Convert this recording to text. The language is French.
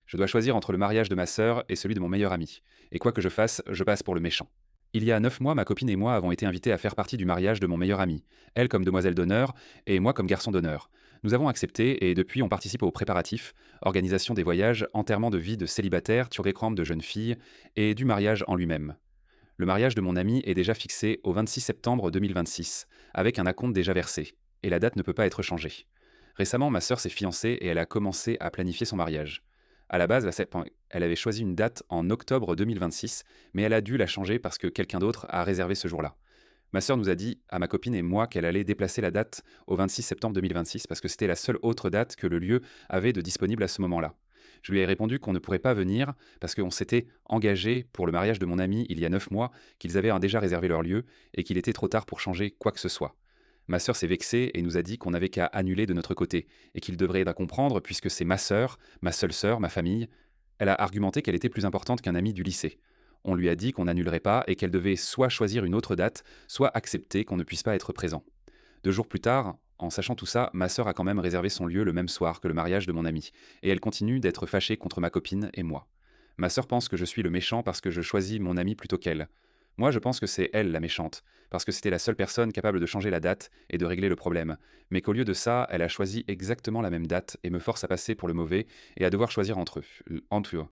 Je dois choisir entre le mariage de ma sœur et celui de mon meilleur ami. Et quoi que je fasse, je passe pour le méchant. Il y a 9 mois, ma copine et moi avons été invités à faire partie du mariage de mon meilleur ami, elle comme demoiselle d'honneur et moi comme garçon d'honneur. Nous avons accepté et depuis on participe aux préparatifs, organisation des voyages, enterrement de vie de célibataire, turé-crampe de jeune fille et du mariage en lui-même. Le mariage de mon ami est déjà fixé au 26 septembre 2026, avec un acompte déjà versé, et la date ne peut pas être changée. Récemment, ma sœur s'est fiancée et elle a commencé à planifier son mariage. À la base, elle avait choisi une date en octobre 2026, mais elle a dû la changer parce que quelqu'un d'autre a réservé ce jour-là. Ma sœur nous a dit, à ma copine et moi, qu'elle allait déplacer la date au 26 septembre 2026 parce que c'était la seule autre date que le lieu avait de disponible à ce moment-là. Je lui ai répondu qu'on ne pourrait pas venir parce qu'on s'était engagé pour le mariage de mon ami il y a 9 mois, qu'ils avaient déjà réservé leur lieu et qu'il était trop tard pour changer quoi que ce soit. Ma sœur s'est vexée et nous a dit qu'on n'avait qu'à annuler de notre côté et qu'il devrait la comprendre puisque c'est ma sœur, ma seule sœur, ma famille. Elle a argumenté qu'elle était plus importante qu'un ami du lycée. On lui a dit qu'on n'annulerait pas et qu'elle devait soit choisir une autre date, soit accepter qu'on ne puisse pas être présent. 2 jours plus tard, en sachant tout ça, ma sœur a quand même réservé son lieu le même soir que le mariage de mon ami, et elle continue d'être fâchée contre ma copine et moi. Ma sœur pense que je suis le méchant parce que je choisis mon ami plutôt qu'elle. Moi, je pense que c'est elle la méchante, parce que c'était la seule personne capable de changer la date et de régler le problème, mais qu'au lieu de ça, elle a choisi exactement la même date et me force à passer pour le mauvais et à devoir choisir entre eux.